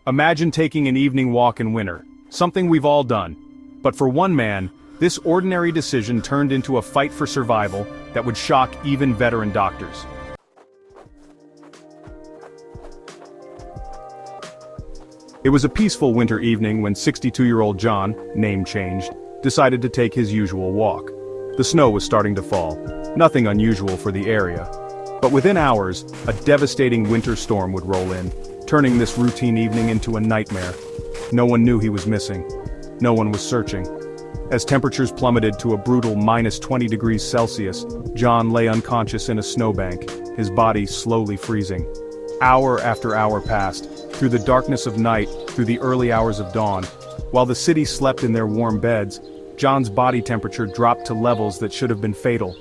Imagine taking an evening walk in winter, something we've all done. But for one man, this ordinary decision turned into a fight for survival that would shock even veteran doctors. It was a peaceful winter evening when 62-year-old John, name changed, decided to take his usual walk. The snow was starting to fall, nothing unusual for the area. But within hours, a devastating winter storm would roll in, turning this routine evening into a nightmare. No one knew he was missing. No one was searching. As temperatures plummeted to a brutal -20 degrees Celsius, John lay unconscious in a snowbank, his body slowly freezing. Hour after hour passed, through the darkness of night, through the early hours of dawn. While the city slept in their warm beds, John's body temperature dropped to levels that should have been fatal.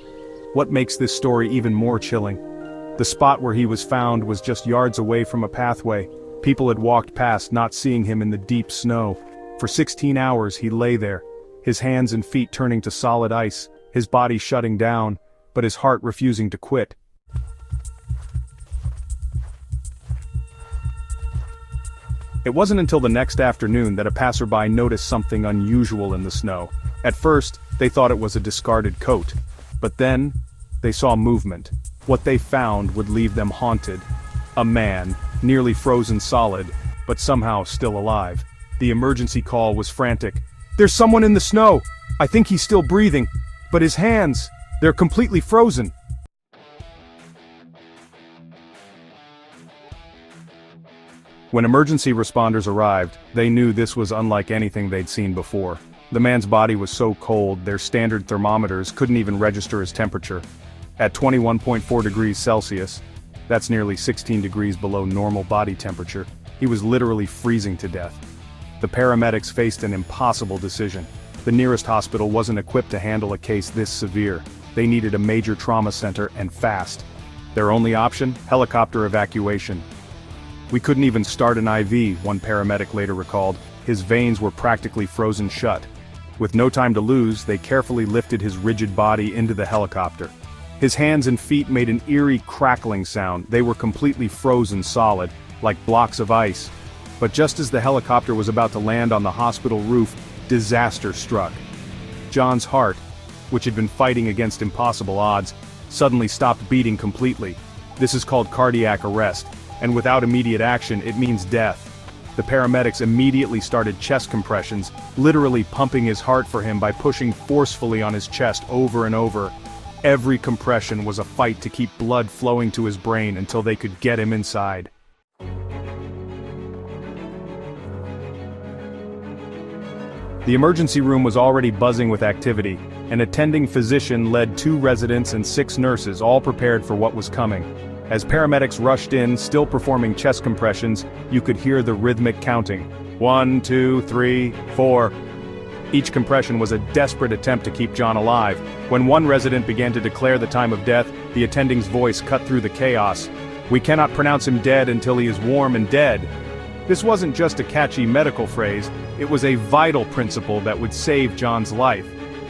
What makes this story even more chilling? The spot where he was found was just yards away from a pathway. People had walked past, not seeing him in the deep snow. For 16 hours he lay there, his hands and feet turning to solid ice, his body shutting down, but his heart refusing to quit. It wasn't until the next afternoon that a passerby noticed something unusual in the snow. At first, they thought it was a discarded coat. But then, they saw movement. What they found would leave them haunted. A man, nearly frozen solid, but somehow still alive. The emergency call was frantic. "There's someone in the snow! I think he's still breathing. But his hands, they're completely frozen." When emergency responders arrived, they knew this was unlike anything they'd seen before. The man's body was so cold, their standard thermometers couldn't even register his temperature. At 21.4 degrees Celsius, that's nearly 16 degrees below normal body temperature, he was literally freezing to death. The paramedics faced an impossible decision. The nearest hospital wasn't equipped to handle a case this severe. They needed a major trauma center, and fast. Their only option? Helicopter evacuation. "We couldn't even start an IV," one paramedic later recalled. His veins were practically frozen shut. With no time to lose, they carefully lifted his rigid body into the helicopter. His hands and feet made an eerie crackling sound. They were completely frozen solid, like blocks of ice. But just as the helicopter was about to land on the hospital roof, disaster struck. John's heart, which had been fighting against impossible odds, suddenly stopped beating completely. This is called cardiac arrest, and without immediate action, it means death. The paramedics immediately started chest compressions, literally pumping his heart for him by pushing forcefully on his chest over and over. Every compression was a fight to keep blood flowing to his brain until they could get him inside. The emergency room was already buzzing with activity. An attending physician led 2 residents and 6 nurses, all prepared for what was coming. As paramedics rushed in, still performing chest compressions, you could hear the rhythmic counting. 1, 2, 3, 4. Each compression was a desperate attempt to keep John alive. When one resident began to declare the time of death, the attending's voice cut through the chaos. "We cannot pronounce him dead until he is warm and dead." This wasn't just a catchy medical phrase, it was a vital principle that would save John's life.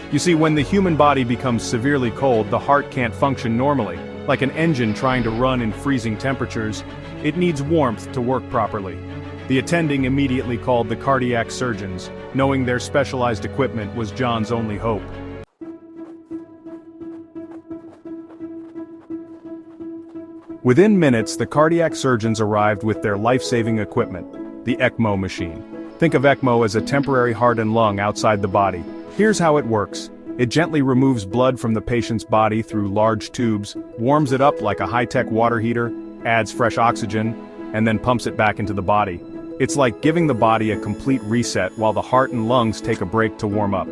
You see, when the human body becomes severely cold, the heart can't function normally. Like an engine trying to run in freezing temperatures, it needs warmth to work properly. The attending immediately called the cardiac surgeons, knowing their specialized equipment was John's only hope. Within minutes, the cardiac surgeons arrived with their life-saving equipment, the ECMO machine. Think of ECMO as a temporary heart and lung outside the body. Here's how it works. It gently removes blood from the patient's body through large tubes, warms it up like a high-tech water heater, adds fresh oxygen, and then pumps it back into the body. It's like giving the body a complete reset while the heart and lungs take a break to warm up.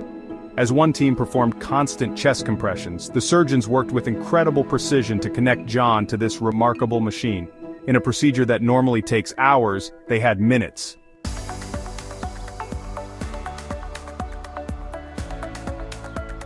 As one team performed constant chest compressions, the surgeons worked with incredible precision to connect John to this remarkable machine. In a procedure that normally takes hours, they had minutes.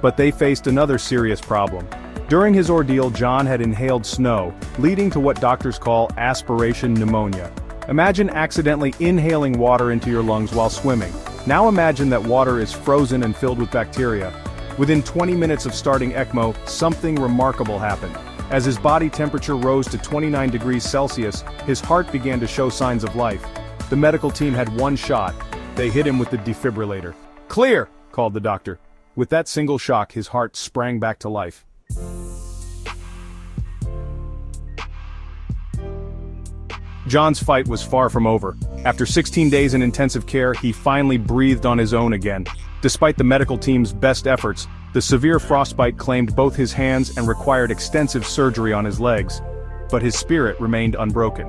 But they faced another serious problem. During his ordeal, John had inhaled snow, leading to what doctors call aspiration pneumonia. Imagine accidentally inhaling water into your lungs while swimming. Now imagine that water is frozen and filled with bacteria. Within 20 minutes of starting ECMO, something remarkable happened. As his body temperature rose to 29 degrees Celsius, his heart began to show signs of life. The medical team had one shot. They hit him with the defibrillator. "Clear!" called the doctor. With that single shock, his heart sprang back to life. John's fight was far from over. After 16 days in intensive care, he finally breathed on his own again. Despite the medical team's best efforts, the severe frostbite claimed both his hands and required extensive surgery on his legs. But his spirit remained unbroken.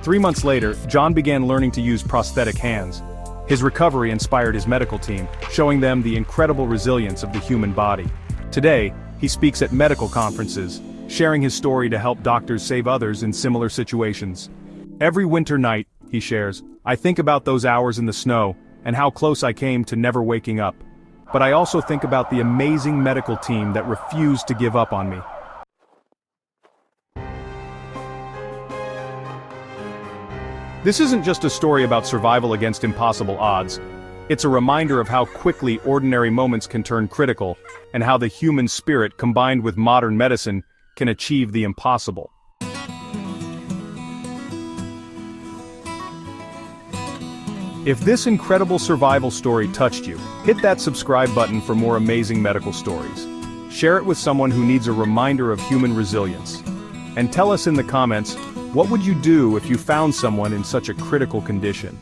3 months later, John began learning to use prosthetic hands. His recovery inspired his medical team, showing them the incredible resilience of the human body. Today, he speaks at medical conferences, sharing his story to help doctors save others in similar situations. "Every winter night," he shares, "I think about those hours in the snow, and how close I came to never waking up. But I also think about the amazing medical team that refused to give up on me." This isn't just a story about survival against impossible odds. It's a reminder of how quickly ordinary moments can turn critical, and how the human spirit combined with modern medicine can achieve the impossible. If this incredible survival story touched you, hit that subscribe button for more amazing medical stories. Share it with someone who needs a reminder of human resilience. And tell us in the comments, what would you do if you found someone in such a critical condition?